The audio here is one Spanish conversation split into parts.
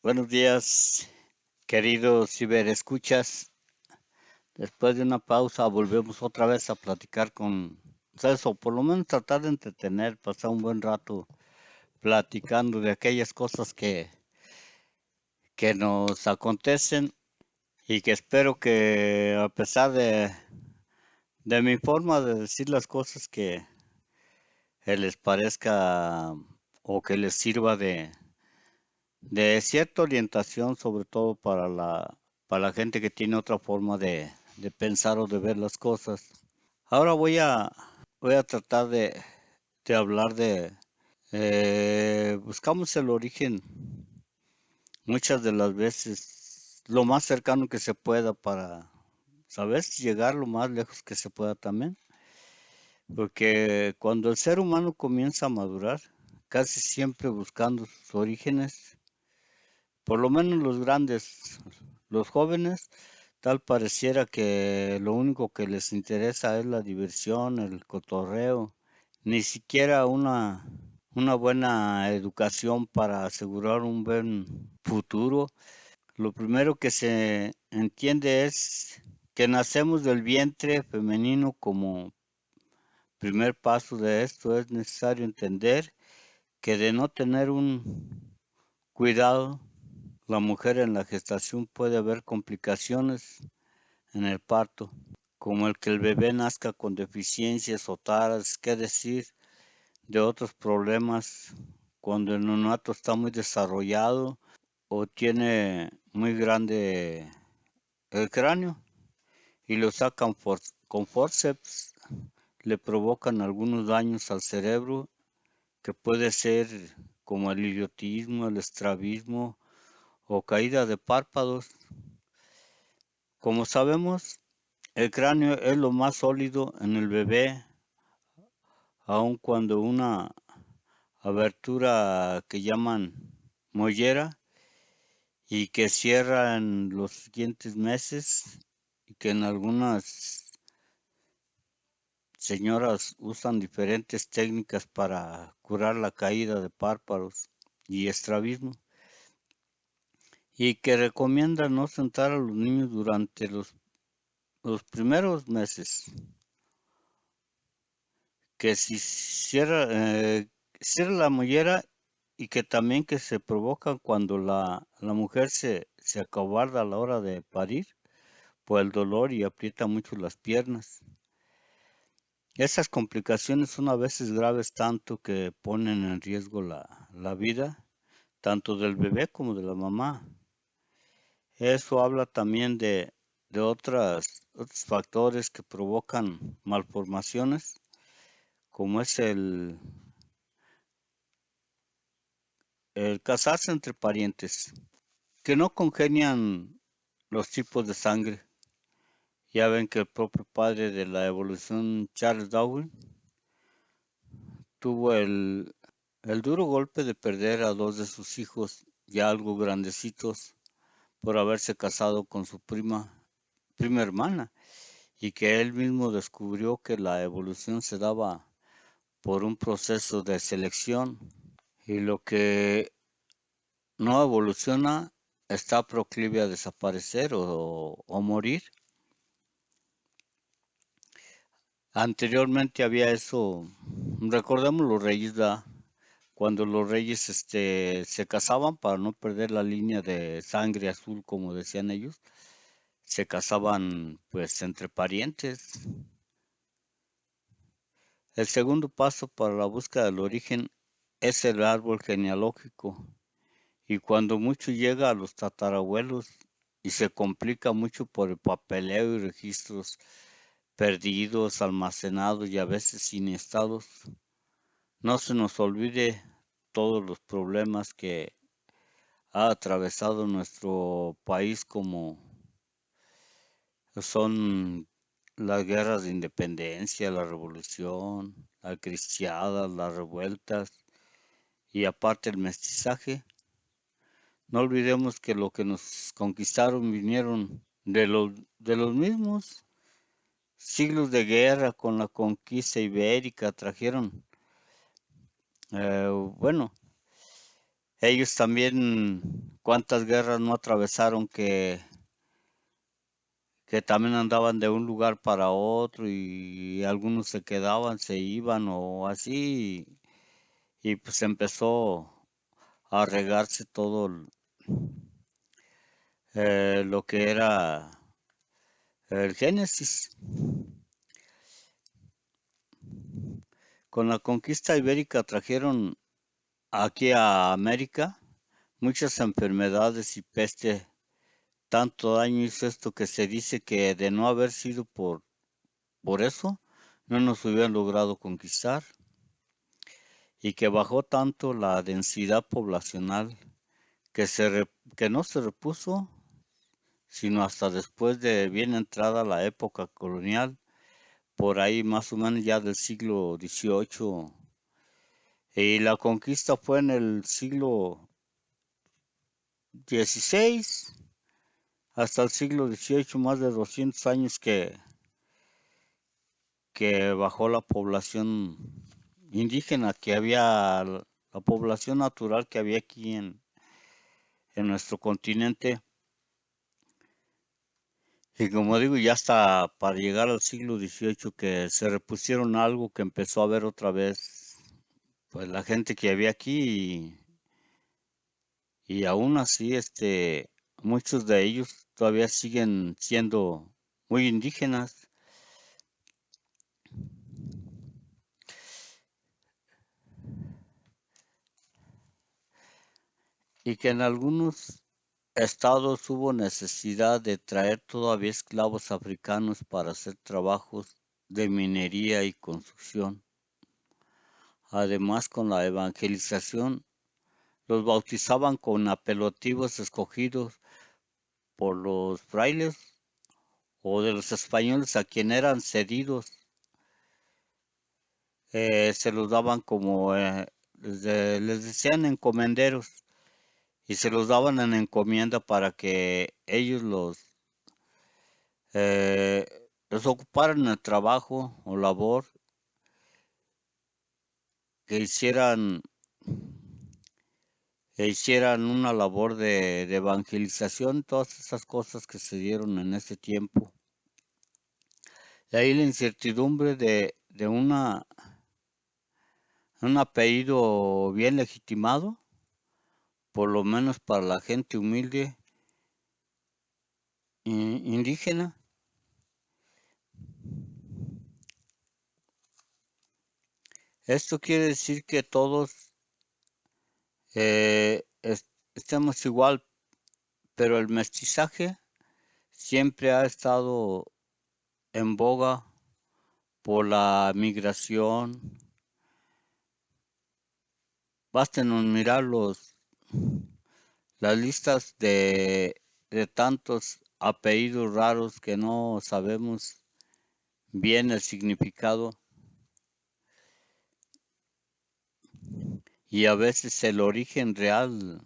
Buenos días, queridos ciberescuchas. Después de una pausa, volvemos otra vez a platicar con ustedes, o por lo menos tratar de entretener, pasar un buen rato platicando de aquellas cosas que nos acontecen y que espero que, a pesar de mi forma de decir las cosas, que les parezca o que les sirva de cierta orientación, sobre todo para la gente que tiene otra forma de pensar o de ver las cosas. Ahora voy a tratar de hablar buscamos el origen muchas de las veces lo más cercano que se pueda para, ¿sabes? Llegar lo más lejos que se pueda también. Porque cuando el ser humano comienza a madurar, casi siempre buscando sus orígenes, por lo menos los grandes, los jóvenes, tal pareciera que lo único que les interesa es la diversión, el cotorreo, ni siquiera una buena educación para asegurar un buen futuro. Lo primero que se entiende es que nacemos del vientre femenino. Como primer paso de esto es necesario entender que de no tener un cuidado, la mujer en la gestación puede haber complicaciones en el parto, como el que el bebé nazca con deficiencias o taras, qué decir de otros problemas cuando el neonato está muy desarrollado o tiene muy grande el cráneo y lo sacan con forceps, le provocan algunos daños al cerebro que puede ser como el idiotismo, el estrabismo o caída de párpados. Como sabemos, el cráneo es lo más sólido en el bebé, aun cuando una abertura que llaman mollera y que cierra en los siguientes meses y que en algunas señoras usan diferentes técnicas para curar la caída de párpados y estrabismo, y que recomienda no sentar a los niños durante los primeros meses, que si cierra la mollera, y que también que se provocan cuando la mujer se acobarda a la hora de parir por el dolor y aprieta mucho las piernas. Esas complicaciones son a veces graves tanto que ponen en riesgo la vida, tanto del bebé como de la mamá. Eso habla también de otros factores que provocan malformaciones, como es el casarse entre parientes, que no congenian los tipos de sangre. Ya ven que el propio padre de la evolución, Charles Darwin, tuvo el duro golpe de perder a dos de sus hijos ya algo grandecitos por haberse casado con su prima hermana, y que él mismo descubrió que la evolución se daba por un proceso de selección y lo que no evoluciona está proclive a desaparecer o morir. Anteriormente había eso, recordemos los reyes, ¿verdad? Cuando los reyes se casaban para no perder la línea de sangre azul, como decían ellos, se casaban pues entre parientes. El segundo paso para la búsqueda del origen es el árbol genealógico, y cuando mucho llega a los tatarabuelos y se complica mucho por el papeleo y registros perdidos, almacenados y a veces inestados. No se nos olvide todos los problemas que ha atravesado nuestro país, como son las guerras de independencia, la revolución, la cristiada, las revueltas y aparte el mestizaje. No olvidemos que lo que nos conquistaron vinieron de los mismos siglos de guerra. Con la conquista ibérica trajeron, bueno, Ellos también, cuántas guerras no atravesaron que también andaban de un lugar para otro y algunos se quedaban, se iban o así y pues empezó a regarse todo lo que era el Génesis. Con la conquista ibérica trajeron aquí a América muchas enfermedades y peste. Tanto daño hizo esto que se dice que de no haber sido por eso, no nos hubieran logrado conquistar y que bajó tanto la densidad poblacional que no se repuso sino hasta después de bien entrada la época colonial, por ahí más o menos ya del siglo XVIII. Y la conquista fue en el siglo XVI hasta el siglo XVIII, más de 200 años que bajó la población indígena que había, la población natural que había aquí en nuestro continente. Y como digo, ya hasta para llegar al siglo XVIII que se repusieron algo que empezó a ver otra vez pues la gente que había aquí y aún así muchos de ellos todavía siguen siendo muy indígenas y que en algunos estados hubo necesidad de traer todavía esclavos africanos para hacer trabajos de minería y construcción. Además, con la evangelización, los bautizaban con apelativos escogidos por los frailes o de los españoles a quien eran cedidos. Se los daban como, les decían encomenderos y se los daban en encomienda para que ellos eh, los ocuparan en el trabajo o labor, que hicieran una labor de evangelización, todas esas cosas que se dieron en ese tiempo. De ahí la incertidumbre de un apellido bien legitimado, por lo menos para la gente humilde indígena. Esto quiere decir que todos estemos igual, pero el mestizaje siempre ha estado en boga por la migración. Bástenos mirar las listas de tantos apellidos raros que no sabemos bien el significado y a veces el origen real.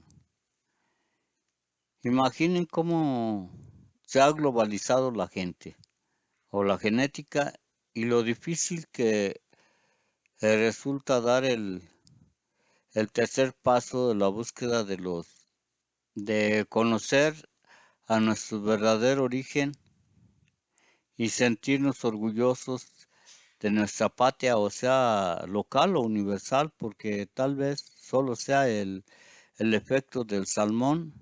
Imaginen cómo se ha globalizado la gente o la genética y lo difícil que resulta dar el tercer paso de la búsqueda de conocer a nuestro verdadero origen y sentirnos orgullosos de nuestra patria, o sea, local o universal, porque tal vez solo sea el efecto del salmón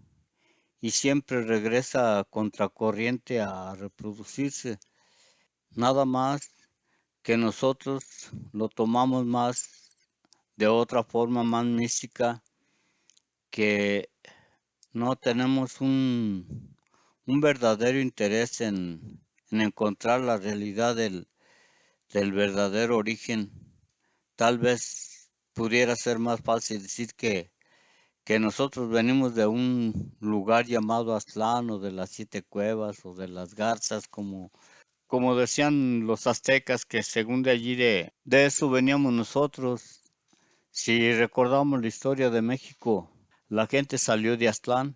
y siempre regresa a contracorriente a reproducirse. Nada más que nosotros lo tomamos más de otra forma más mística, que no tenemos un verdadero interés en encontrar la realidad del verdadero origen. Tal vez pudiera ser más fácil decir que nosotros venimos de un lugar llamado Aztlán o de las Siete Cuevas o de las Garzas, como decían los aztecas, que según de allí de eso veníamos nosotros. Si recordamos la historia de México, la gente salió de Aztlán,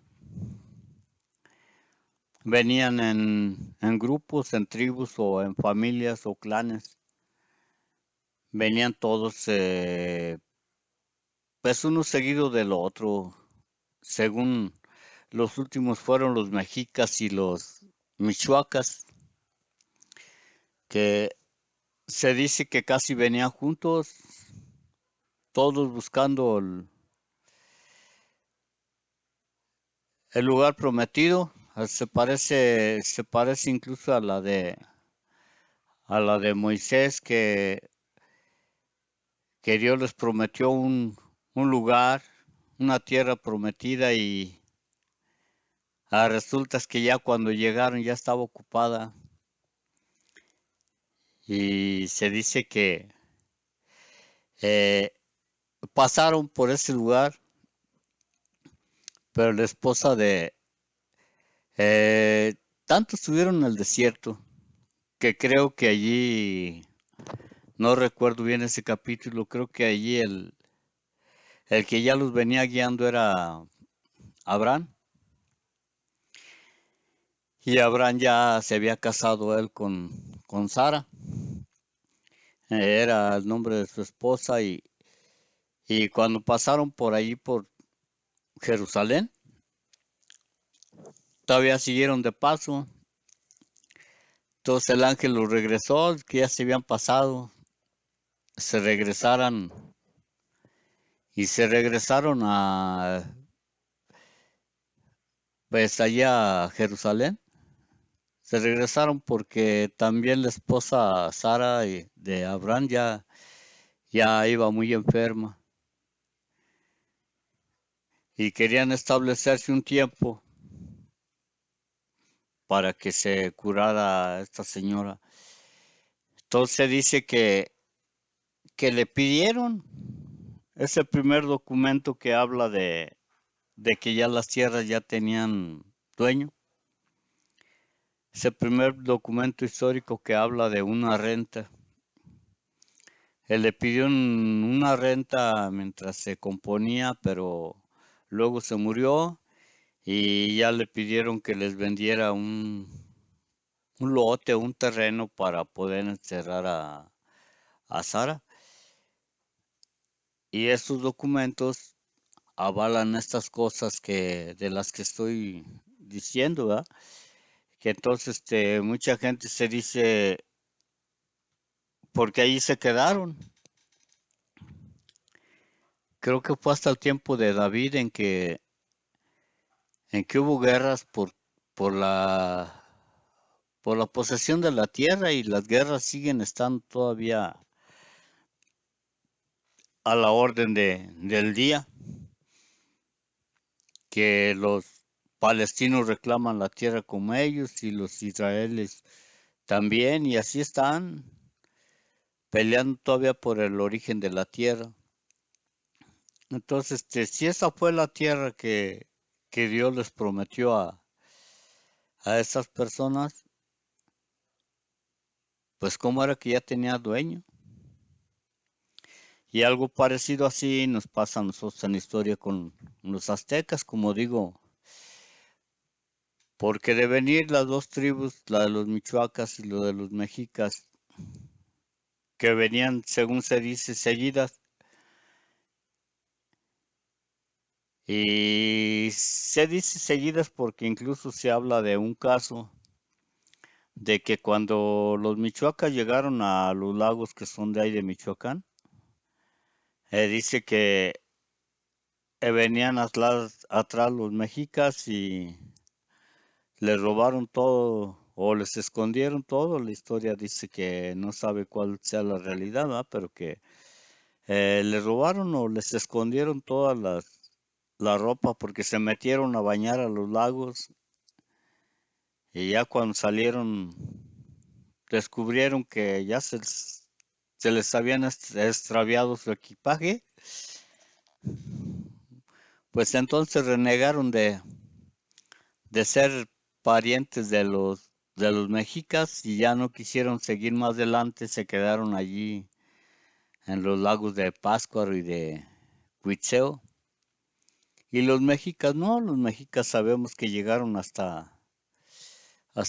venían en grupos, en tribus o en familias o clanes, venían todos, pues uno seguido del otro. según los últimos fueron los mexicas y los michoacas, que se dice que casi venían juntos, todos buscando el lugar prometido. Se parece incluso a la de Moisés, que Dios les prometió un lugar, una tierra prometida, y resulta que ya cuando llegaron ya estaba ocupada. Y se dice que eh, pasaron por ese lugar, pero la esposa de... tanto estuvieron en el desierto que creo que allí, no recuerdo bien ese capítulo, creo que allí el que ya los venía guiando era Abraham. Y Abraham ya se había casado él con Sara. Era el nombre de su esposa, y cuando pasaron por allí por Jerusalén, todavía siguieron de paso. Entonces el ángel los regresó, que ya se habían pasado, se regresaran, y se regresaron pues allá a Jerusalén. Se regresaron porque también la esposa Sara de Abraham ya iba muy enferma, y querían establecerse un tiempo para que se curara esta señora. Entonces dice que le pidieron ese primer documento que habla de que ya las tierras ya tenían dueño. Ese primer documento histórico que habla de una renta. Él le pidió una renta mientras se componía, pero luego se murió, y ya le pidieron que les vendiera un lote, un terreno para poder enterrar a Sara. Y estos documentos avalan estas cosas de las que estoy diciendo, ¿verdad? Que entonces mucha gente se dice, porque ahí se quedaron. Creo que fue hasta el tiempo de David en que hubo guerras por la, por la posesión de la tierra, y las guerras siguen estando todavía a la orden del día, que los palestinos reclaman la tierra como ellos, y los israelíes también, y así están peleando todavía por el origen de la tierra. Entonces, si esa fue la tierra que Dios les prometió a esas personas, pues cómo era que ya tenía dueño. Y algo parecido así nos pasa a nosotros en la historia con los aztecas, como digo, porque de venir las dos tribus, la de los michoacas y lo de los mexicas, que venían, según se dice, seguidas, y se dice seguidas porque incluso se habla de un caso de que cuando los michoacas llegaron a los lagos que son de ahí de Michoacán, dice que venían atrás los mexicas y les robaron todo o les escondieron todo. La historia dice que no sabe cuál sea la realidad, ¿verdad? Pero que les robaron o les escondieron toda la ropa, porque se metieron a bañar a los lagos, y ya cuando salieron descubrieron que ya se les habían extraviado su equipaje. Pues entonces renegaron de ser parientes de los mexicas, y ya no quisieron seguir más adelante, se quedaron allí en los lagos de Pátzcuaro y de Cuitzeo. Y los mexicas no, los mexicas sabemos que llegaron hasta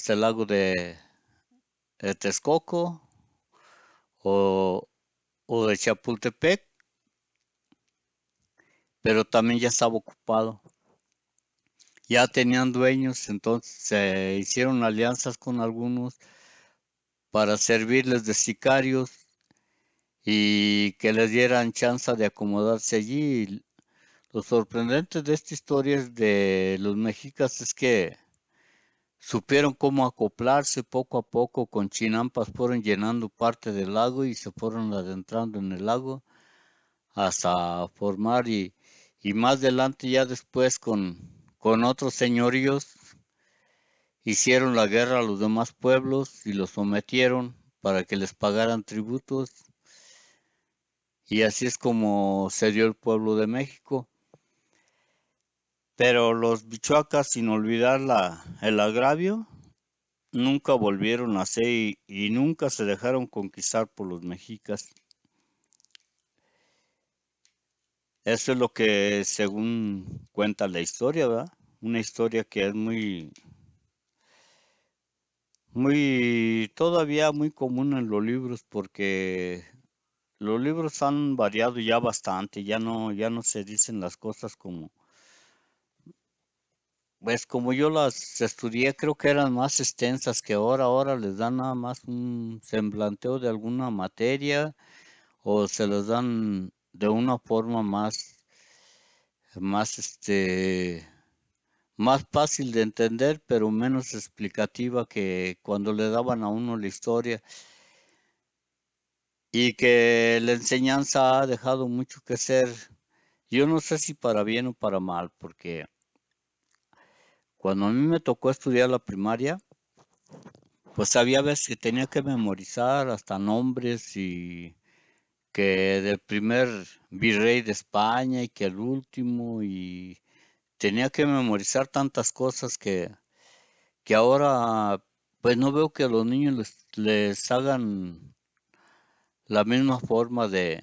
el lago de Texcoco o, o de Chapultepec, pero también ya estaba ocupado. ya tenían dueños, entonces se hicieron alianzas con algunos para servirles de sicarios y que les dieran chance de acomodarse allí. Lo sorprendente de esta historia es de los mexicas es que supieron cómo acoplarse poco a poco, con chinampas fueron llenando parte del lago y se fueron adentrando en el lago hasta formar y más adelante ya después con otros señoríos hicieron la guerra a los demás pueblos y los sometieron para que les pagaran tributos y así es como se dio el pueblo de México. Pero los bichuacas, sin olvidar el agravio, nunca volvieron a ser y nunca se dejaron conquistar por los mexicas. Eso es lo que según cuenta la historia, ¿verdad? Una historia que es todavía muy común en los libros porque los libros han variado ya bastante, ya no se dicen las cosas como, pues como yo las estudié, creo que eran más extensas que ahora les dan nada más un semblanteo de alguna materia o se les dan de una forma más, más fácil de entender, pero menos explicativa que cuando le daban a uno la historia y que la enseñanza ha dejado mucho que ser. Yo no sé si para bien o para mal, porque cuando a mí me tocó estudiar la primaria, pues había veces que tenía que memorizar hasta nombres y que del primer virrey de España y que el último y tenía que memorizar tantas cosas que ahora pues no veo que a los niños les hagan la misma forma de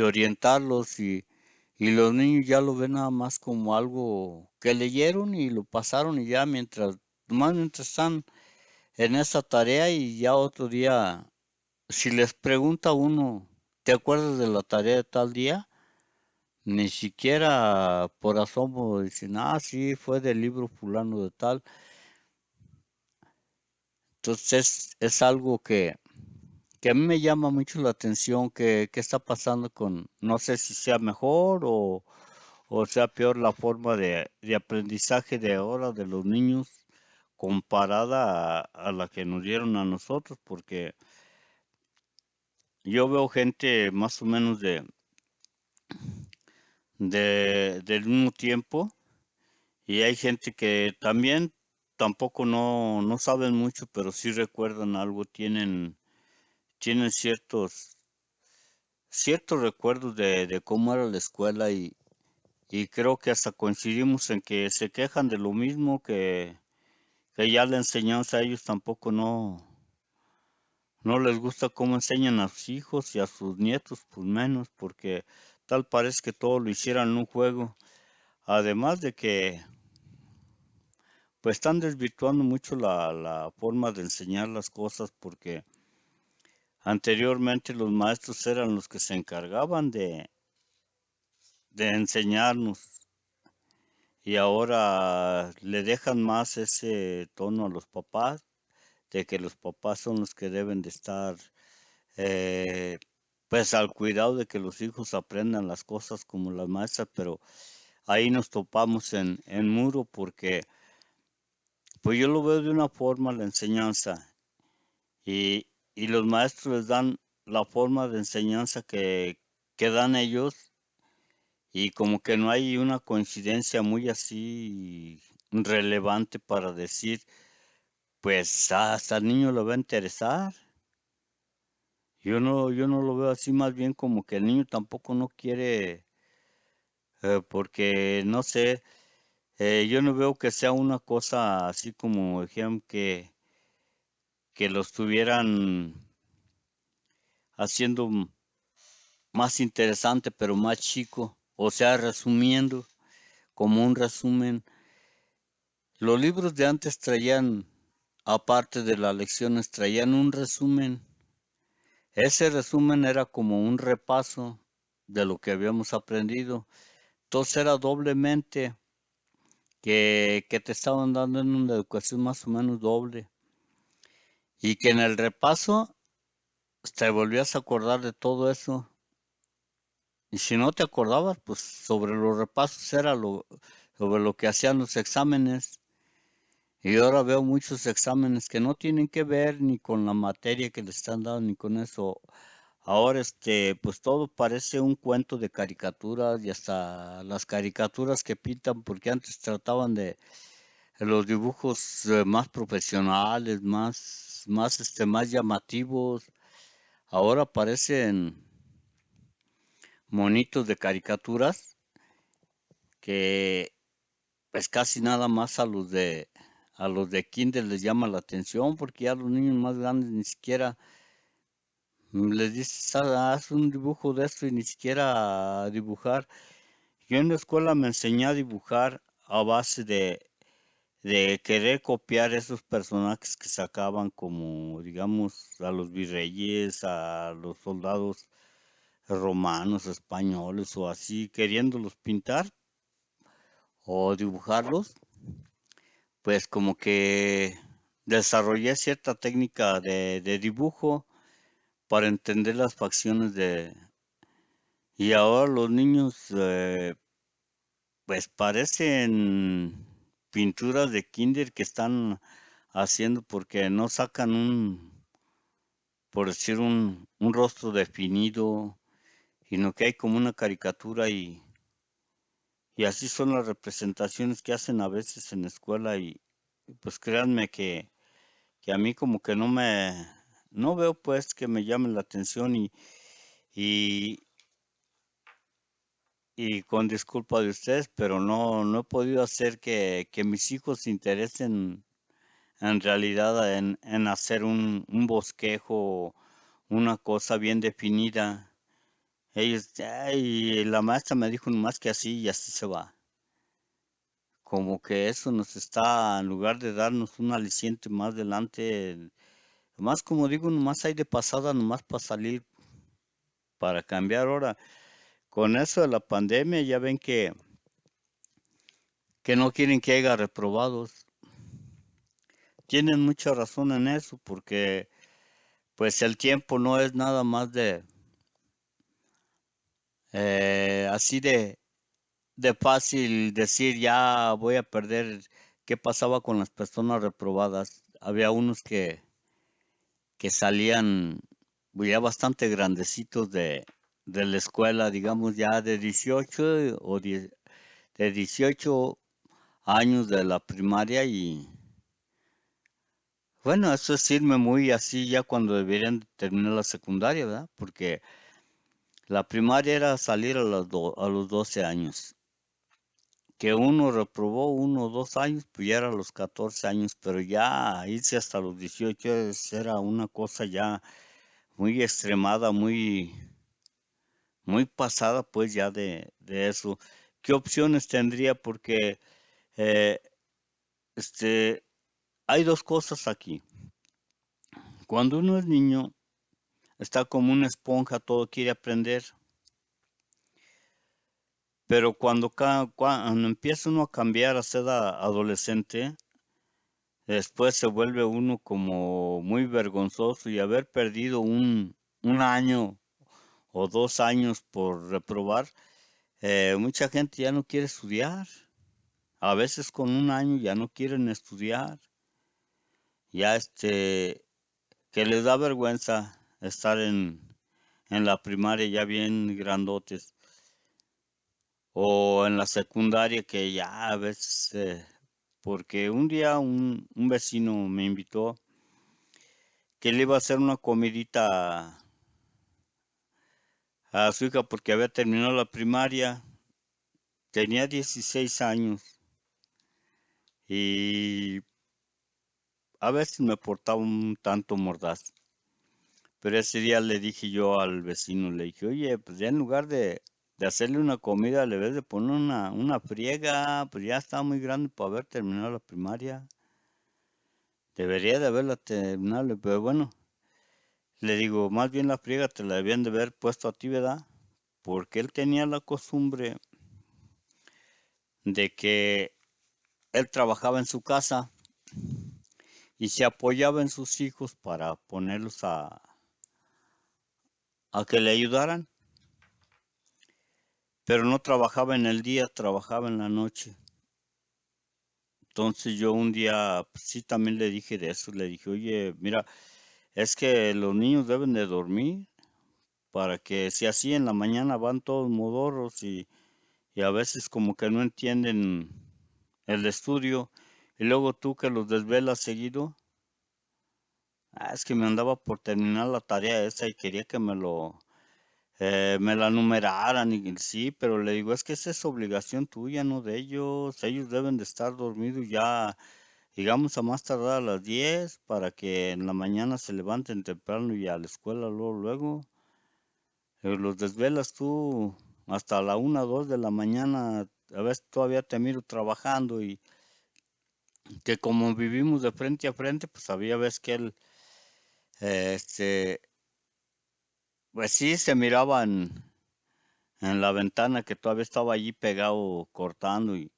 orientarlos y los niños ya lo ven nada más como algo que leyeron y lo pasaron y ya nomás mientras están en esa tarea y ya otro día, si les pregunta uno, ¿te acuerdas de la tarea de tal día? Ni siquiera por asomo dicen, ah, sí, fue del libro fulano de tal. Entonces es algo que a mí me llama mucho la atención, que está pasando no sé si sea mejor o sea peor la forma de aprendizaje de ahora de los niños comparada a la que nos dieron a nosotros, porque yo veo gente más o menos del mismo tiempo y hay gente que también tampoco no saben mucho, pero sí recuerdan algo, tienen ciertos recuerdos de cómo era la escuela y creo que hasta coincidimos en que se quejan de lo mismo, que ya la enseñanza a ellos tampoco no les gusta cómo enseñan a sus hijos y a sus nietos, pues menos, porque tal parece que todo lo hicieran en un juego. Además de que pues están desvirtuando mucho la forma de enseñar las cosas porque anteriormente los maestros eran los que se encargaban de enseñarnos y ahora le dejan más ese tono a los papás, de que los papás son los que deben de estar eh, pues al cuidado de que los hijos aprendan las cosas como las maestras, pero ahí nos topamos en muro porque pues yo lo veo de una forma la enseñanza y los maestros les dan la forma de enseñanza que dan ellos y como que no hay una coincidencia muy así relevante para decir, pues hasta el niño lo va a interesar. Yo no lo veo así, más bien como que el niño tampoco no quiere, porque no sé, yo no veo que sea una cosa así como ejemplo que lo estuvieran haciendo más interesante, pero más chico. O sea, resumiendo, como un resumen. Los libros de antes traían, aparte de las lecciones, traían un resumen. Ese resumen era como un repaso de lo que habíamos aprendido. Entonces era doblemente que te estaban dando en una educación más o menos doble. Y que en el repaso te volvías a acordar de todo eso. Y si no te acordabas, pues sobre los repasos era sobre lo que hacían los exámenes. Y ahora veo muchos exámenes que no tienen que ver ni con la materia que le están dando ni con eso. Ahora, pues todo parece un cuento de caricaturas y hasta las caricaturas que pintan, porque antes trataban de los dibujos más profesionales, más llamativos. Ahora parecen monitos de caricaturas que pues casi nada más a los de kinder les llama la atención porque ya los niños más grandes ni siquiera les dices, haz un dibujo de esto y ni siquiera a dibujar. Yo en la escuela me enseñé a dibujar a base de querer copiar esos personajes que sacaban como, digamos, a los virreyes, a los soldados romanos, españoles o así, queriéndolos pintar o dibujarlos, pues como que desarrollé cierta técnica de dibujo para entender las facciones de... Y ahora los niños, pues parecen pinturas de kinder que están haciendo porque no sacan por decir, un rostro definido, sino que hay como una caricatura y así son las representaciones que hacen a veces en la escuela y pues créanme que a mí como que no veo pues que me llame la atención y, y con disculpa de ustedes, pero no he podido hacer que mis hijos se interesen en realidad en hacer un bosquejo, una cosa bien definida. Ellos, ay, la maestra me dijo nomás que así y así se va. Como que eso nos está, en lugar de darnos un aliciente más adelante, más como digo, nomás hay de pasada, nomás para salir, para cambiar ahora. Con eso de la pandemia ya ven que no quieren que haya reprobados. Tienen mucha razón en eso, porque pues el tiempo no es nada más así de fácil decir ya voy a perder. ¿Qué pasaba con las personas reprobadas? Había unos que salían ya bastante grandecitos de la escuela, digamos ya de 18 o de 18 años de la primaria y bueno, eso es irme muy así ya cuando deberían terminar la secundaria, ¿verdad? Porque la primaria era salir a los 12 años. Que uno reprobó 1 o 2 años, pues ya era a los 14 años, pero ya irse hasta los 18 era una cosa ya muy extremada, muy pasada pues ya de eso. ¿Qué opciones tendría? Porque eh, este, hay dos cosas aquí. Cuando uno es niño, está como una esponja, todo quiere aprender, pero cuando empieza uno a cambiar a ser adolescente, después se vuelve uno como muy vergonzoso y haber perdido un año o 2 años por reprobar, mucha gente ya no quiere estudiar. A veces con un año ya no quieren estudiar. Ya que les da vergüenza estar en la primaria ya bien grandotes. O en la secundaria que ya a veces, porque un día un vecino me invitó que le iba a hacer una comidita a su hija porque había terminado la primaria, tenía 16 años y a veces me portaba un tanto mordaz. Pero ese día le dije yo al vecino, le dije, oye, pues ya en lugar de hacerle una comida, le debes de poner una friega, pues ya está muy grande para haber terminado la primaria. Debería de haberla terminado, pero bueno, le digo, más bien la friega te la debían de haber puesto a ti, ¿verdad? Porque él tenía la costumbre de que él trabajaba en su casa y se apoyaba en sus hijos para ponerlos a que le ayudaran, pero no trabajaba en el día, trabajaba en la noche. Entonces yo un día pues, sí también le dije de eso, le dije, oye, mira, es que los niños deben de dormir para que si así en la mañana van todos modorros y a veces como que no entienden el estudio y luego tú que los desvelas seguido, es que me andaba por terminar la tarea esa y quería que me la numeraran y sí, pero le digo, es que esa es obligación tuya, no de ellos, ellos deben de estar dormidos ya, digamos a más tardar a las 10 para que en la mañana se levanten temprano y a la escuela luego. Los desvelas tú hasta la 1 o 2 de la mañana, a veces todavía te miro trabajando y que como vivimos de frente a frente, pues había veces que él, este, pues sí se miraba en la ventana que todavía estaba allí pegado cortando y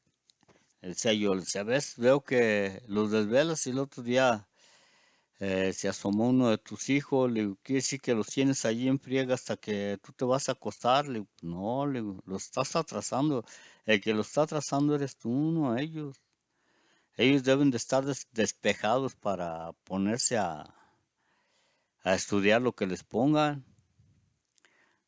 el sello, le decía, ves, veo que los desvelas y el otro día se asomó uno de tus hijos, le digo, quiere decir que los tienes allí en friega hasta que tú te vas a acostar, le digo, no, le digo, los estás atrasando, el que lo está atrasando eres tú, no ellos. Ellos deben de estar despejados para ponerse a estudiar lo que les pongan.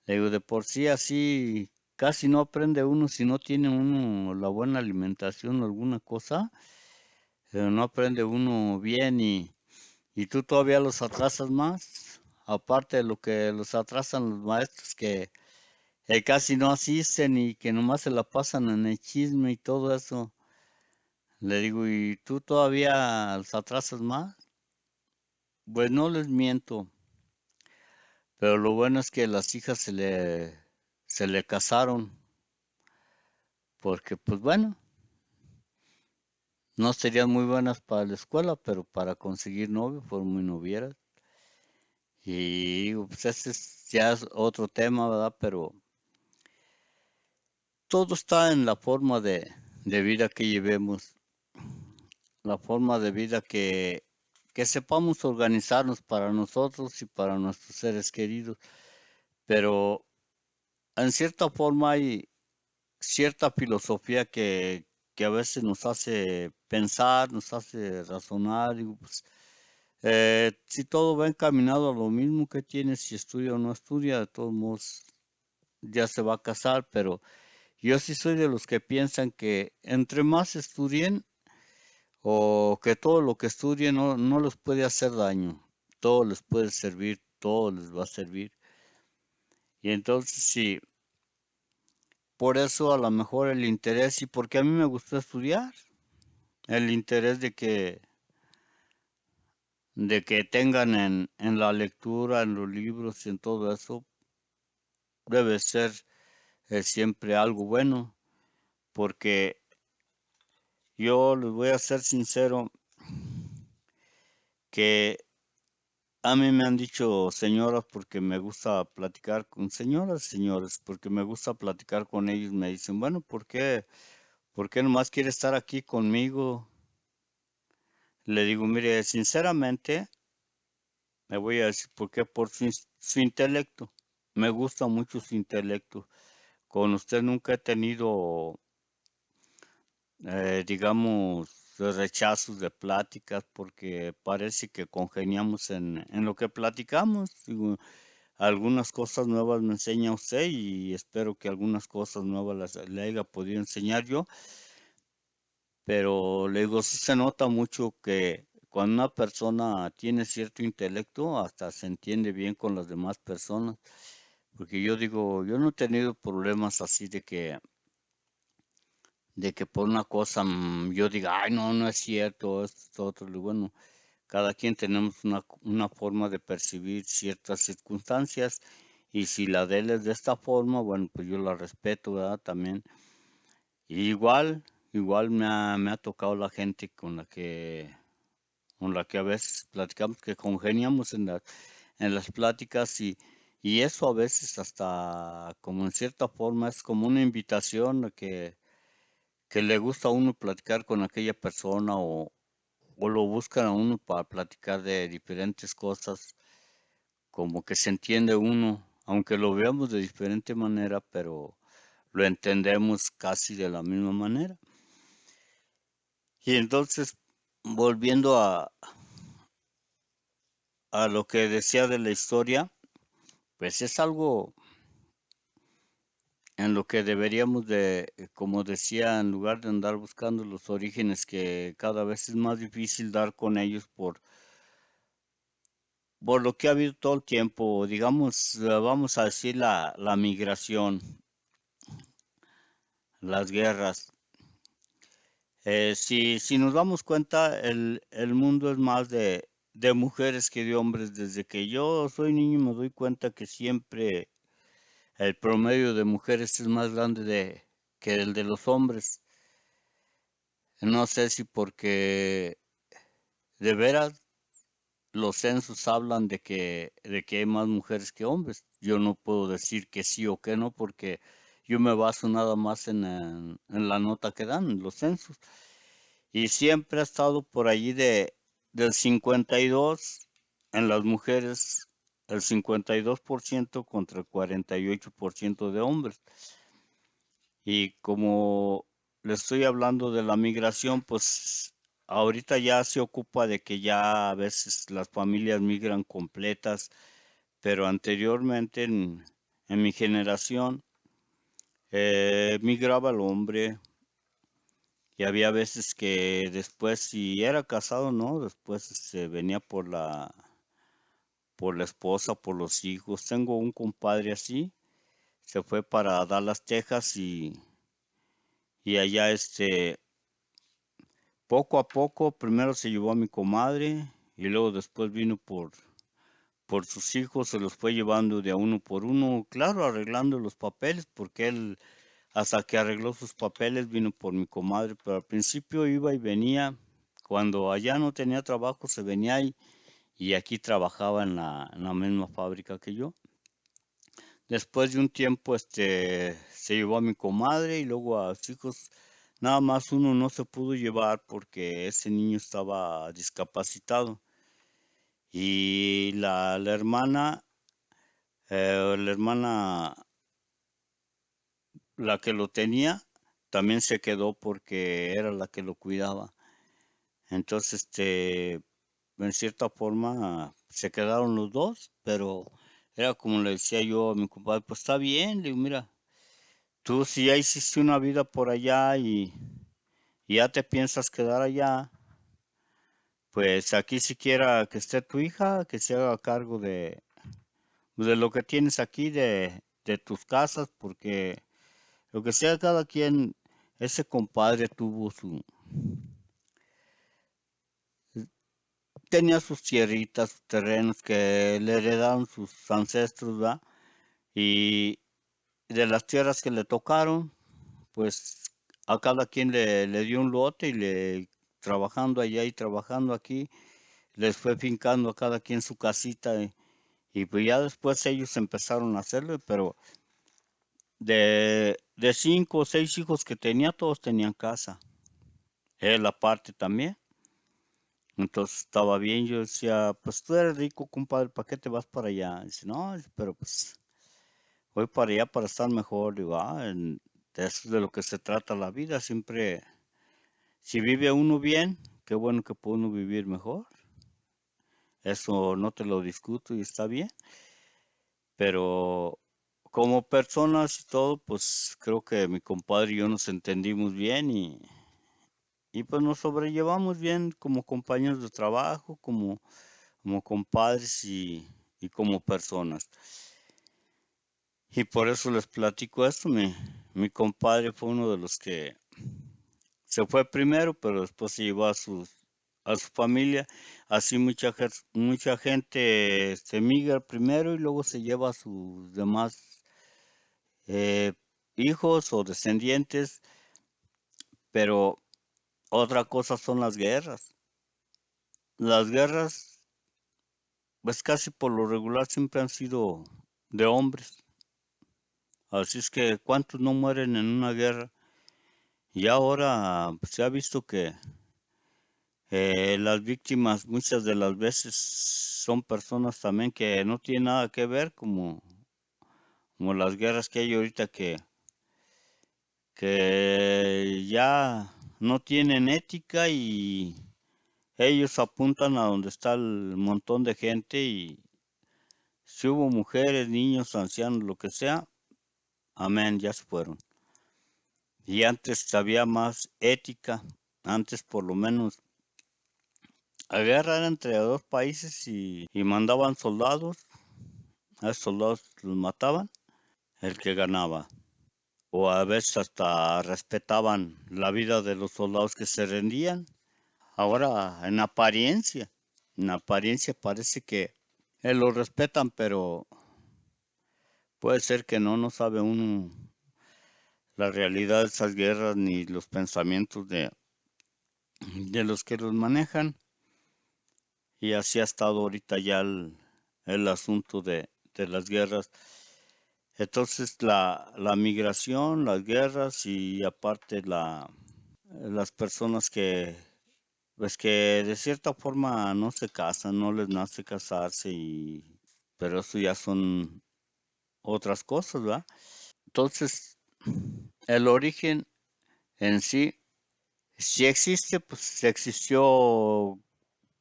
Le digo, de por sí así casi no aprende uno si no tiene uno la buena alimentación o alguna cosa, no aprende uno bien y tú todavía los atrasas más, aparte de lo que los atrasan los maestros que casi no asisten y que nomás se la pasan en el chisme y todo eso. Le digo, ¿y tú todavía los atrasas más? Pues no les miento, pero lo bueno es que las hijas se le casaron, porque pues bueno, no serían muy buenas para la escuela, pero para conseguir novio fueron muy novieras. Y digo, pues ese ya es otro tema, ¿verdad? Pero todo está en la forma de vida que llevemos, la forma de vida que sepamos organizarnos para nosotros y para nuestros seres queridos. Pero en cierta forma hay cierta filosofía que a veces nos hace pensar, nos hace razonar. Digo, pues, si todo va encaminado a lo mismo que tiene, si estudia o no estudia, de todos modos ya se va a casar, pero yo sí soy de los que piensan que entre más estudien o que todo lo que estudien no les puede hacer daño, todo les puede servir, todo les va a servir. Y entonces sí, por eso a lo mejor el interés y porque a mí me gustó estudiar, el interés de que tengan en la lectura, en los libros y en todo eso, debe ser siempre algo bueno, porque yo les voy a ser sincero que a mí me han dicho señoras porque me gusta platicar con señoras, señores, porque me gusta platicar con ellos. Me dicen, bueno, ¿por qué? ¿Por qué nomás quiere estar aquí conmigo? Le digo, mire, sinceramente, me voy a decir por qué, por su intelecto. Me gusta mucho su intelecto. Con usted nunca he tenido, digamos, rechazos de pláticas porque parece que congeniamos en lo que platicamos. Digo, algunas cosas nuevas me enseña usted y espero que algunas cosas nuevas le haya podido enseñar yo, pero le digo, sí se nota mucho que cuando una persona tiene cierto intelecto, hasta se entiende bien con las demás personas, porque yo digo, yo no he tenido problemas así de que por una cosa yo diga, ay, no, no es cierto, esto, otro, y bueno, cada quien tenemos una forma de percibir ciertas circunstancias y si la de él es de esta forma, bueno, pues yo la respeto, ¿verdad? También. Y igual me ha tocado la gente con la que a veces platicamos, que congeniamos en las pláticas y eso a veces hasta como en cierta forma es como una invitación a que le gusta a uno platicar con aquella persona o lo buscan a uno para platicar de diferentes cosas, como que se entiende uno, aunque lo veamos de diferente manera, pero lo entendemos casi de la misma manera. Y entonces, volviendo a lo que decía de la historia, pues es algo en lo que deberíamos de, como decía, en lugar de andar buscando los orígenes, que cada vez es más difícil dar con ellos por lo que ha habido todo el tiempo, digamos, vamos a decir la migración, las guerras. Si nos damos cuenta, el mundo es más de mujeres que de hombres. Desde que yo soy niño me doy cuenta que siempre el promedio de mujeres es más grande que el de los hombres. No sé si porque de veras los censos hablan de que hay más mujeres que hombres. Yo no puedo decir que sí o que no porque yo me baso nada más en la nota que dan los censos. Y siempre ha estado por allí del 52 en las mujeres, el 52% contra el 48% de hombres. Y como le estoy hablando de la migración, pues ahorita ya se ocupa de que ya a veces las familias migran completas, pero anteriormente en mi generación migraba el hombre y había veces que después, si era casado, no, después se venía por la esposa, por los hijos. Tengo un compadre así, se fue para Dallas, Texas y allá poco a poco, primero se llevó a mi comadre y luego después vino por sus hijos, se los fue llevando de a uno por uno, claro, arreglando los papeles, porque él hasta que arregló sus papeles vino por mi comadre, pero al principio iba y venía, cuando allá no tenía trabajo se venía y aquí trabajaba en la misma fábrica que yo. Después de un tiempo, se llevó a mi comadre y luego a sus hijos. Nada más uno no se pudo llevar porque ese niño estaba discapacitado. Y la hermana, la que lo tenía, también se quedó porque era la que lo cuidaba. Entonces, en cierta forma, se quedaron los dos, pero era como le decía yo a mi compadre, pues está bien, le digo, mira, tú si ya hiciste una vida por allá y ya te piensas quedar allá, pues aquí siquiera que esté tu hija, que se haga cargo de lo que tienes aquí, de tus casas, porque lo que sea cada quien, ese compadre tenía sus tierritas, sus terrenos que le heredaron sus ancestros, ¿verdad? Y de las tierras que le tocaron, pues a cada quien le dio un lote y trabajando allá y trabajando aquí, les fue fincando a cada quien su casita y pues ya después ellos empezaron a hacerlo, pero de 5 o 6 hijos que tenía, todos tenían casa. Él aparte también. Entonces estaba bien, yo decía, pues tú eres rico, compadre, ¿para qué te vas para allá? Dice, no, pero pues voy para allá para estar mejor. Digo, de eso es de lo que se trata la vida. Siempre, si vive uno bien, qué bueno que puede uno vivir mejor. Eso no te lo discuto y está bien. Pero como personas y todo, pues creo que mi compadre y yo nos entendimos bien y pues nos sobrellevamos bien como compañeros de trabajo, como compadres y como personas. Y por eso les platico esto. Mi compadre fue uno de los que se fue primero, pero después se llevó a su familia. Así mucha gente se migra primero y luego se lleva a sus demás eh, hijos o descendientes. Pero otra cosa son las guerras. Las guerras, pues casi por lo regular siempre han sido de hombres. Así es que, ¿cuántos no mueren en una guerra? Y ahora se ha visto que las víctimas muchas de las veces son personas también que no tienen nada que ver, como las guerras que hay ahorita que ya no tienen ética y ellos apuntan a donde está el montón de gente y si hubo mujeres, niños, ancianos, lo que sea, amén, ya se fueron. Y antes había más ética, antes por lo menos la guerra era entre dos países y mandaban soldados, a esos soldados los mataban, el que ganaba. O a veces hasta respetaban la vida de los soldados que se rendían. Ahora, en apariencia parece que lo respetan, pero puede ser que no sabe uno la realidad de esas guerras ni los pensamientos de los que los manejan. Y así ha estado ahorita ya el asunto de las guerras. Entonces, la migración, las guerras y aparte las personas pues que de cierta forma no se casan, no les nace casarse, pero eso ya son otras cosas, ¿verdad? Entonces, el origen en sí, si existe, pues existió,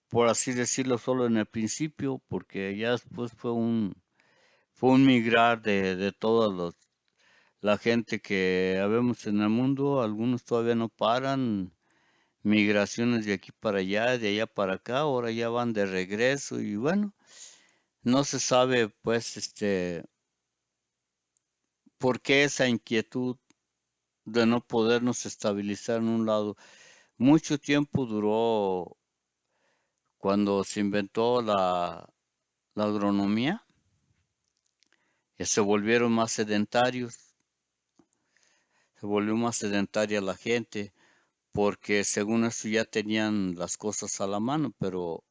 por así decirlo, solo en el principio, porque ya después fue un migrar de toda la gente que habemos en el mundo, algunos todavía no paran, migraciones de aquí para allá, de allá para acá, ahora ya van de regreso y bueno, no se sabe pues por qué esa inquietud de no podernos estabilizar en un lado. Mucho tiempo duró cuando se inventó la agronomía, se volvieron más sedentarios, se volvió más sedentaria la gente, porque según eso ya tenían las cosas a la mano, pero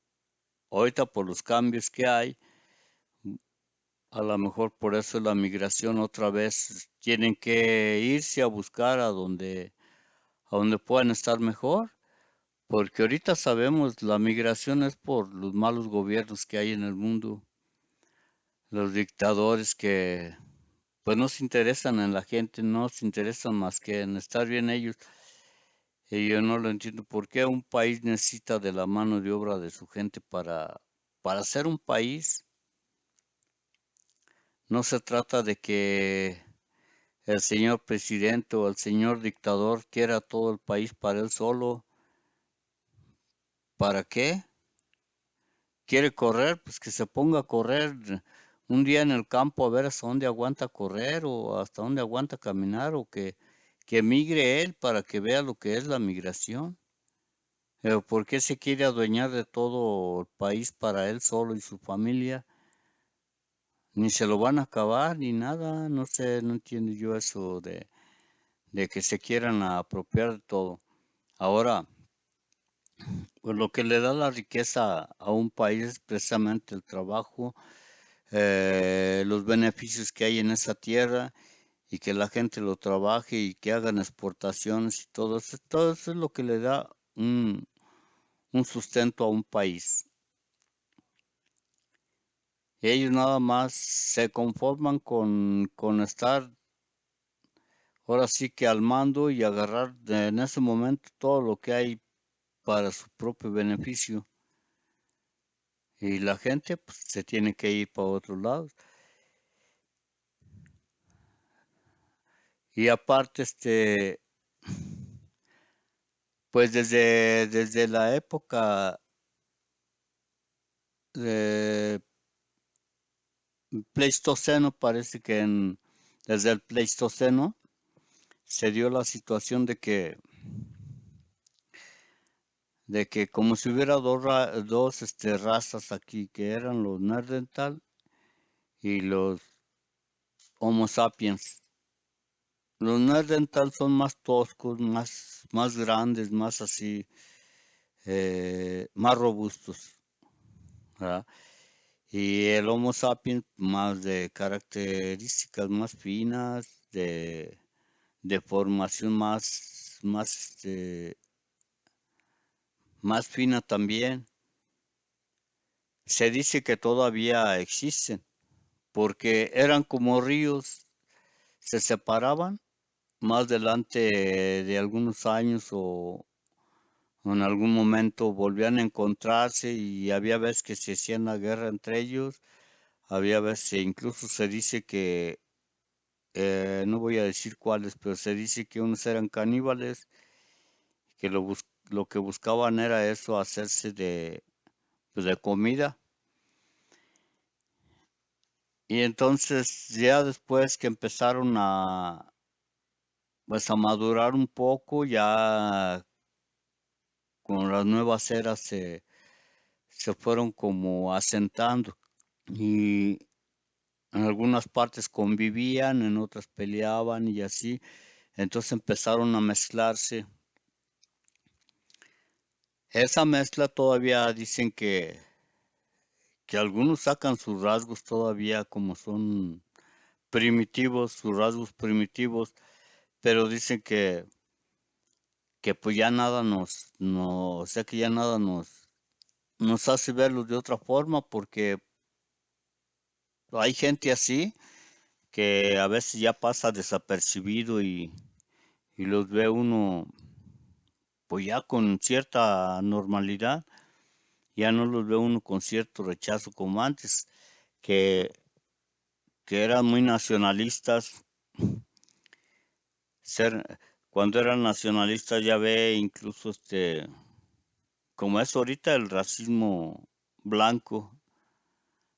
ahorita por los cambios que hay, a lo mejor por eso la migración otra vez tienen que irse a buscar a donde puedan estar mejor, porque ahorita sabemos la migración es por los malos gobiernos que hay en el mundo, los dictadores que pues no se interesan en la gente, no se interesan más que en estar bien ellos. Y yo no lo entiendo por qué un país necesita de la mano de obra de su gente para ser un país. No se trata de que el señor presidente o el señor dictador quiera todo el país para él solo. ¿Para qué? ¿Quiere correr? Pues que se ponga a correr un día en el campo a ver hasta dónde aguanta correr o hasta dónde aguanta caminar o que migre él para que vea lo que es la migración. ¿Por qué se quiere adueñar de todo el país para él solo y su familia? Ni se lo van a acabar ni nada. No sé, no entiendo yo eso de que se quieran apropiar de todo. Ahora, pues lo que le da la riqueza a un país es precisamente el trabajo, los beneficios que hay en esa tierra y que la gente lo trabaje y que hagan exportaciones y todo eso es lo que le da un sustento a un país. Ellos nada más se conforman con estar ahora sí que al mando y agarrar en ese momento todo lo que hay para su propio beneficio. Y la gente pues, se tiene que ir para otros lados. Y aparte, pues desde la época de Pleistoceno, parece que desde el Pleistoceno se dio la situación de que como si hubiera dos razas aquí, que eran los Neandertal y los Homo sapiens. Los Neandertal son más toscos, más grandes, más así, más robustos, ¿verdad? Y el Homo sapiens más de características más finas, de formación más fina también. Se dice que todavía existen, porque eran como ríos, se separaban más adelante de algunos años o en algún momento volvían a encontrarse y había veces que se hacían la guerra entre ellos, había veces, incluso se dice que, no voy a decir cuáles, pero se dice que unos eran caníbales, que lo que buscaban era eso, hacerse pues, de comida. Y entonces ya después que empezaron pues a madurar un poco, ya con las nuevas eras se fueron como asentando y en algunas partes convivían, en otras peleaban y así. Entonces empezaron a mezclarse. Esa mezcla todavía dicen que algunos sacan sus rasgos todavía como son primitivos, sus rasgos primitivos, pero dicen que pues ya nada o sea que ya nada nos hace verlos de otra forma porque hay gente así que a veces ya pasa desapercibido y los ve uno pues ya con cierta normalidad, ya no los ve uno con cierto rechazo como antes, que, que eran muy nacionalistas, cuando eran nacionalistas ya ve incluso como es ahorita el racismo blanco,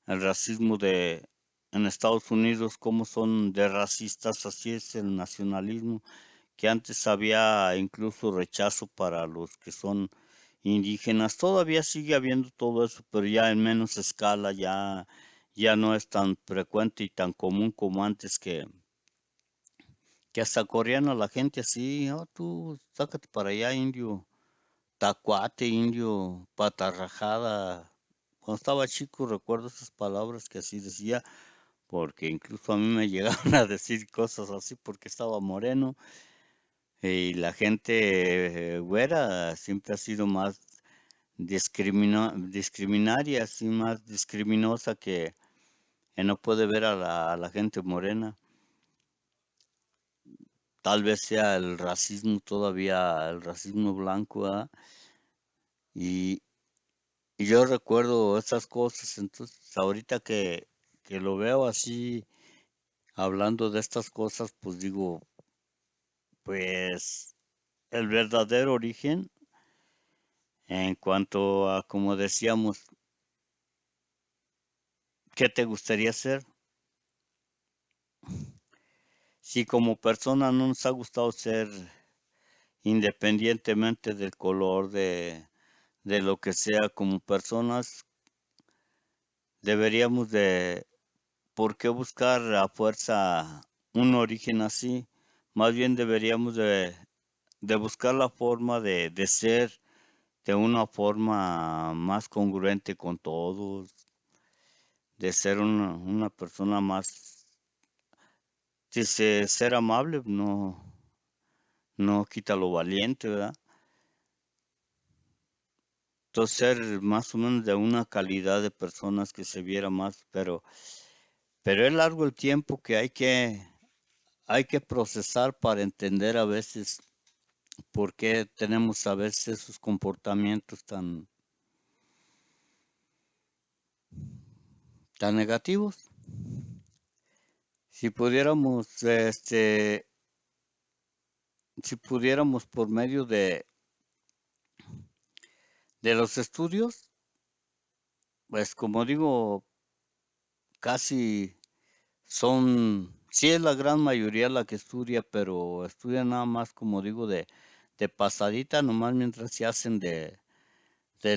el racismo en Estados Unidos, como son de racistas, así es el nacionalismo, que antes había incluso rechazo para los que son indígenas, todavía sigue habiendo todo eso, pero ya en menos escala, ya no es tan frecuente y tan común como antes que hasta corrían a la gente así, oh, tú sácate para allá, indio, tacuate, indio, patarrajada. Cuando estaba chico recuerdo esas palabras que así decía, porque incluso a mí me llegaron a decir cosas así porque estaba moreno y la gente güera siempre ha sido más discriminaria, así más discriminosa que no puede ver a la gente morena. Tal vez sea el racismo todavía, el racismo blanco, ¿verdad? Y, y yo recuerdo esas cosas, entonces ahorita que lo veo así, hablando de estas cosas, pues digo, pues el verdadero origen en cuanto a, como decíamos, ¿qué te gustaría ser? Si como persona no nos ha gustado ser independientemente del color de lo que sea como personas, deberíamos ¿por qué buscar a fuerza un origen así? Más bien deberíamos de buscar la forma de ser de una forma más congruente con todos, de ser una persona más, dice, ser amable, no quita lo valiente, ¿verdad? Entonces ser más o menos de una calidad de personas que se viera más, pero es largo el tiempo que hay que procesar para entender a veces por qué tenemos a veces esos comportamientos tan negativos. Si pudiéramos, si pudiéramos por medio de los estudios, pues como digo, casi sí es la gran mayoría la que estudia, pero estudia nada más, como digo, de pasadita, nomás mientras se hacen del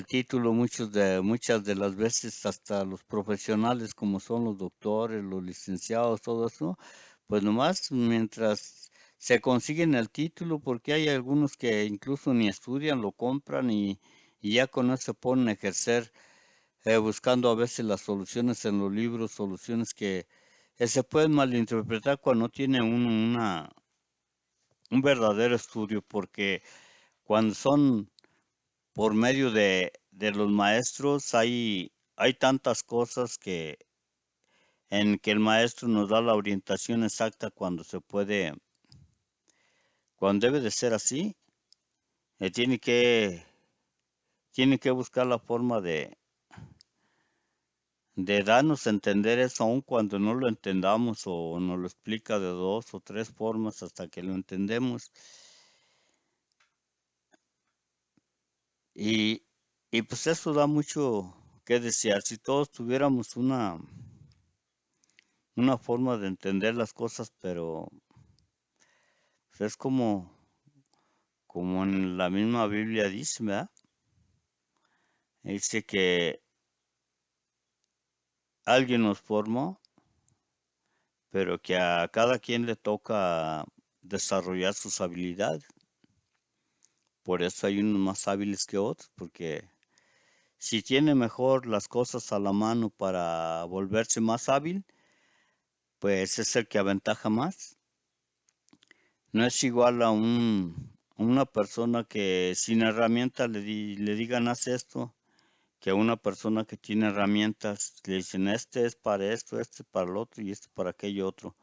título, muchas de las veces hasta los profesionales como son los doctores, los licenciados, todo eso, pues nomás mientras se consiguen el título, porque hay algunos que incluso ni estudian, lo compran y ya con eso se ponen a ejercer, buscando a veces las soluciones en los libros, soluciones que se pueden malinterpretar cuando no tiene uno un verdadero estudio, porque cuando son por medio de los maestros hay tantas cosas en que el maestro nos da la orientación exacta cuando debe de ser así, eh, tiene que, tiene que buscar la forma de darnos a entender eso, aun cuando no lo entendamos o nos lo explica de dos o tres formas hasta que lo entendemos. Y, y pues eso da mucho que desear. Si todos tuviéramos una forma de entender las cosas, pero pues, es como en la misma Biblia dice, ¿verdad? Dice que alguien nos formó, pero que a cada quien le toca desarrollar sus habilidades. Por eso hay unos más hábiles que otros, porque si tiene mejor las cosas a la mano para volverse más hábil, pues es el que aventaja más. No es igual a una persona que sin herramientas le digan haz esto, que a una persona que tiene herramientas le dicen este es para esto, este es para el otro y este para aquello otro.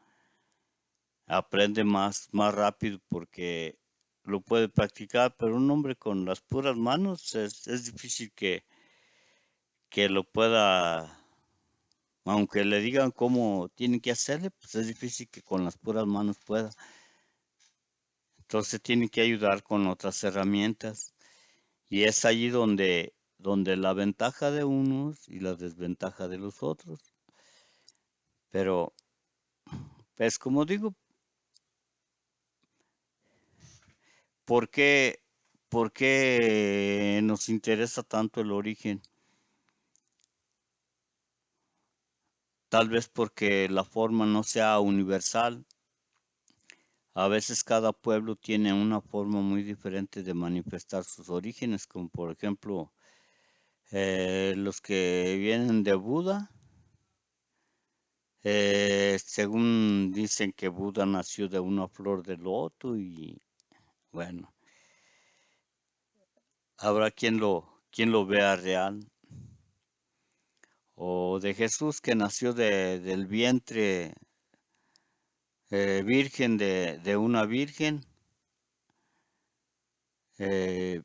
Aprende más rápido porque lo puede practicar, pero un hombre con las puras manos es difícil que lo pueda, aunque le digan cómo tiene que hacerle, pues es difícil que con las puras manos pueda. Entonces tiene que ayudar con otras herramientas. Y es allí donde la ventaja de unos y la desventaja de los otros. Pero, pues como digo, ¿por qué, por qué nos interesa tanto el origen? Tal vez porque la forma no sea universal. A veces cada pueblo tiene una forma muy diferente de manifestar sus orígenes, como por ejemplo los que vienen de Buda. Según dicen que Buda nació de una flor de loto y bueno, habrá quien lo vea real. O de Jesús que nació del vientre virgen de una virgen. Eh,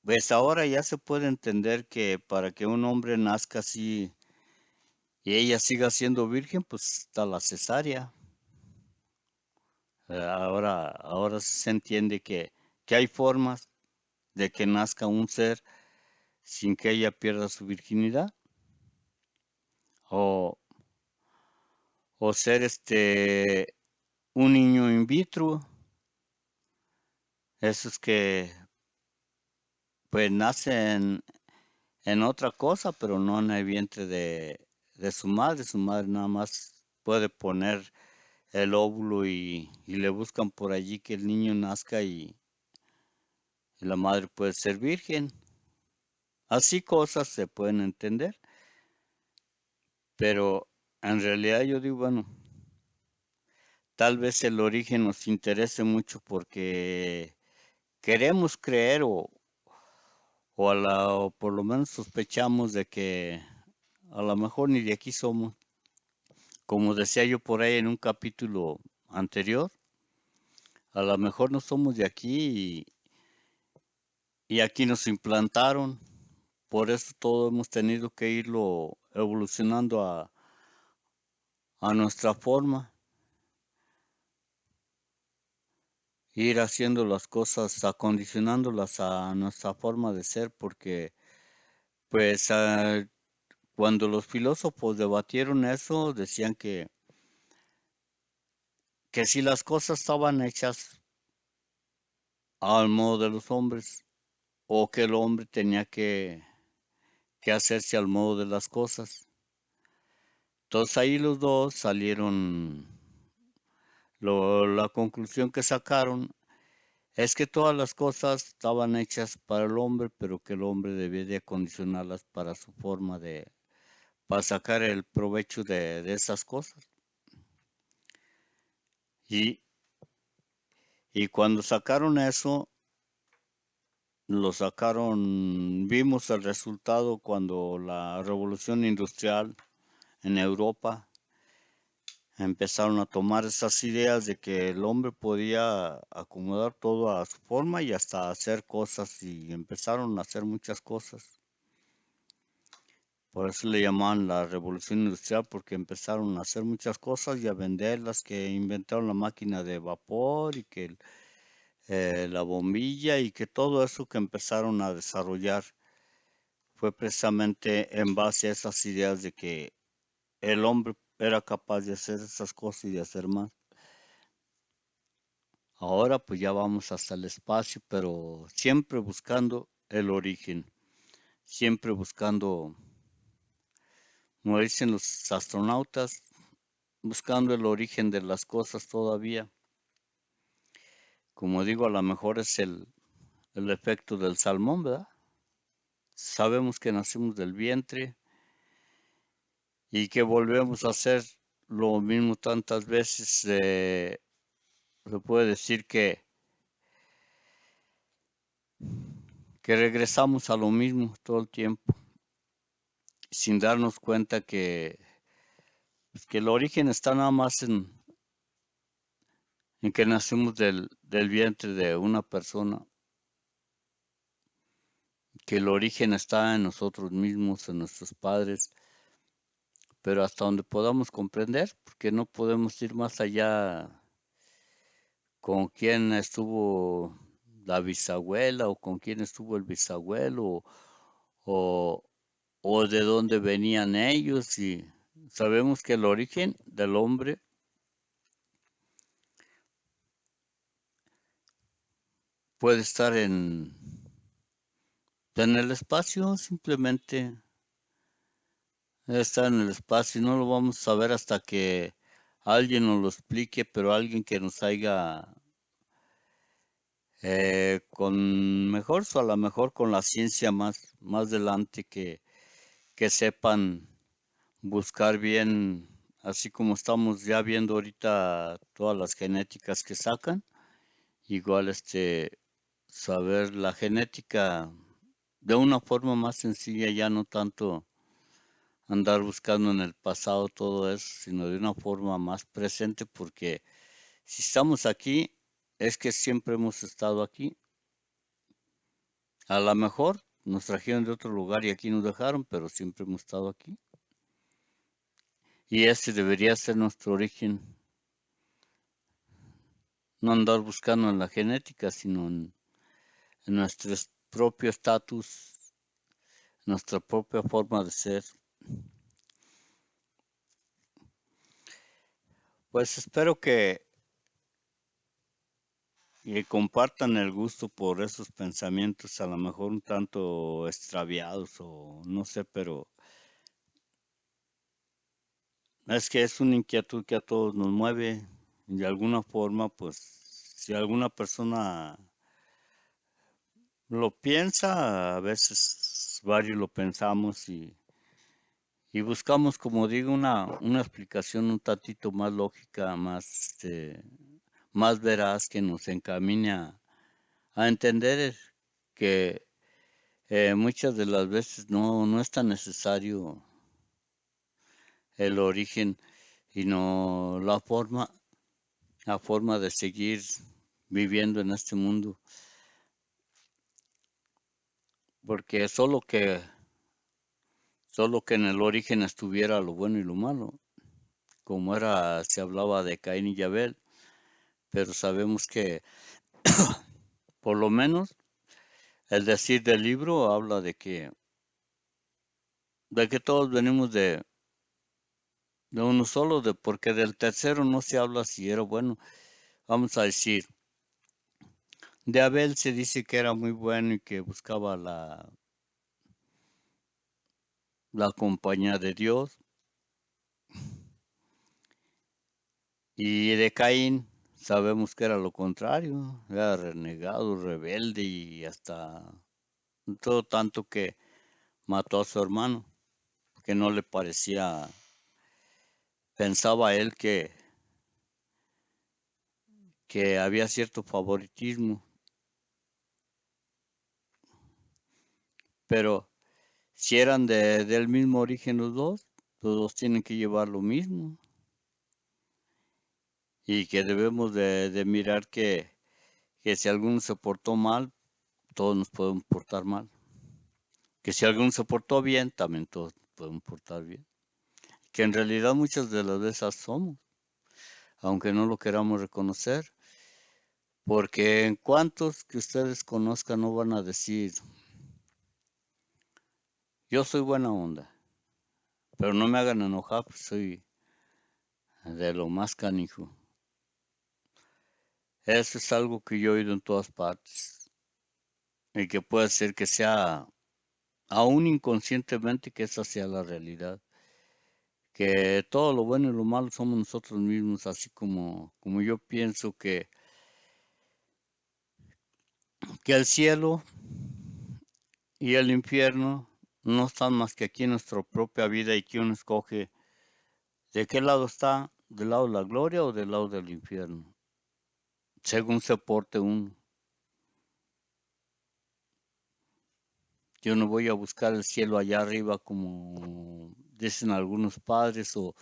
pues ahora ya se puede entender que para que un hombre nazca así y ella siga siendo virgen, pues está la cesárea. Ahora se entiende que hay formas de que nazca un ser sin que ella pierda su virginidad. O, o ser un niño in vitro, esos que pues nacen en otra cosa, pero no en el vientre de su madre. Su madre nada más puede poner el óvulo y le buscan por allí que el niño nazca y la madre puede ser virgen. Así cosas se pueden entender, pero en realidad yo digo, bueno, tal vez el origen nos interese mucho porque queremos creer o por lo menos sospechamos de que a lo mejor ni de aquí somos. Como decía yo por ahí en un capítulo anterior, a lo mejor no somos de aquí y aquí nos implantaron. Por eso todo hemos tenido que irlo evolucionando a nuestra forma, ir haciendo las cosas, acondicionándolas a nuestra forma de ser, porque pues cuando los filósofos debatieron eso, decían que si las cosas estaban hechas al modo de los hombres, o que el hombre tenía que hacerse al modo de las cosas. Entonces ahí los dos salieron, la conclusión que sacaron es que todas las cosas estaban hechas para el hombre, pero que el hombre debía de acondicionarlas para su forma para sacar el provecho de esas cosas. Y, Y cuando sacaron eso, vimos el resultado cuando la revolución industrial en Europa empezaron a tomar esas ideas de que el hombre podía acomodar todo a su forma y hasta hacer cosas, y empezaron a hacer muchas cosas. Por eso le llamaban la revolución industrial, porque empezaron a hacer muchas cosas y a venderlas, que inventaron la máquina de vapor y que la bombilla, y que todo eso que empezaron a desarrollar fue precisamente en base a esas ideas de que el hombre era capaz de hacer esas cosas y de hacer más. Ahora pues ya vamos hasta el espacio, pero siempre buscando el origen, siempre buscando, como dicen los astronautas, buscando el origen de las cosas todavía. Como digo, a lo mejor es el efecto del salmón, ¿verdad? Sabemos que nacimos del vientre y que volvemos a hacer lo mismo tantas veces. Se puede decir que regresamos a lo mismo todo el tiempo, sin darnos cuenta que el origen está nada más en que nacimos del vientre de una persona, que el origen está en nosotros mismos, en nuestros padres, pero hasta donde podamos comprender, porque no podemos ir más allá con quién estuvo la bisabuela o con quién estuvo el bisabuelo o, o de dónde venían ellos, y sabemos que el origen del hombre puede estar en el espacio, simplemente está en el espacio y no lo vamos a saber hasta que alguien nos lo explique, pero alguien que nos haya con mejor, o a lo mejor con la ciencia más adelante, que sepan buscar bien, así como estamos ya viendo ahorita todas las genéticas que sacan, igual saber la genética de una forma más sencilla, ya no tanto andar buscando en el pasado todo eso, sino de una forma más presente, porque si estamos aquí, es que siempre hemos estado aquí. A lo mejor nos trajeron de otro lugar y aquí nos dejaron, pero siempre hemos estado aquí. Y ese debería ser nuestro origen. No andar buscando en la genética, sino en nuestro propio estatus, nuestra propia forma de ser. Pues espero que compartan el gusto por esos pensamientos, a lo mejor un tanto extraviados o no sé, pero es que es una inquietud que a todos nos mueve. De alguna forma, pues si alguna persona lo piensa, a veces varios lo pensamos y buscamos, como digo, una explicación un tantito más lógica, más veraz, que nos encamine a entender que muchas de las veces no es tan necesario el origen, sino la forma de seguir viviendo en este mundo, porque solo que en el origen estuviera lo bueno y lo malo, como se hablaba de Caín y Abel, pero sabemos que por lo menos el decir del libro habla de que todos venimos de uno solo, porque del tercero no se habla si era bueno. Vamos a decir, de Abel se dice que era muy bueno y que buscaba la compañía de Dios, y de Caín sabemos que era lo contrario, era renegado, rebelde y hasta todo tanto que mató a su hermano, que no le parecía, pensaba él que había cierto favoritismo, pero si eran del mismo origen los dos, todos tienen que llevar lo mismo y que debemos de mirar que si alguno se portó mal, todos nos podemos portar mal. Que si alguno se portó bien, también todos podemos portar bien. Que en realidad muchas de las veces somos, aunque no lo queramos reconocer, porque en cuantos que ustedes conozcan no van a decir, yo soy buena onda, pero no me hagan enojar, pues soy de lo más canijo. Eso es algo que yo he oído en todas partes y que puede ser que sea, aún inconscientemente, que esa sea la realidad. Que todo lo bueno y lo malo somos nosotros mismos, así como yo pienso que el cielo y el infierno no están más que aquí en nuestra propia vida y que uno escoge de qué lado está, del lado de la gloria o del lado del infierno, según se porte uno. Yo no voy a buscar el cielo allá arriba como dicen algunos padres o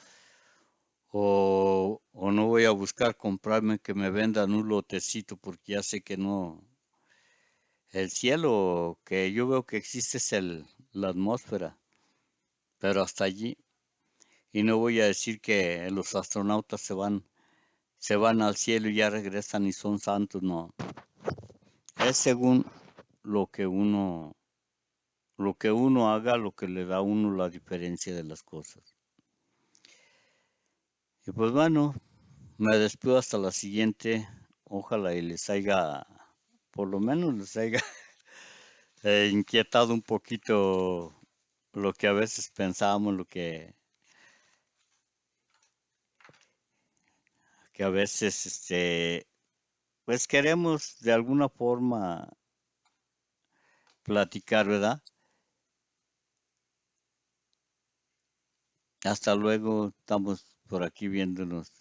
no voy a buscar comprarme que me vendan un lotecito porque ya sé que no. El cielo que yo veo que existe es la atmósfera, pero hasta allí. Y no voy a decir que los astronautas se van al cielo y ya regresan y son santos, no. Es según lo que uno haga, lo que le da a uno la diferencia de las cosas. Y pues bueno, me despido hasta la siguiente. Ojalá y les haya, por lo menos les haya inquietado un poquito lo que a veces pensábamos, lo que a veces pues queremos de alguna forma platicar, ¿verdad? Hasta luego, estamos por aquí viéndonos.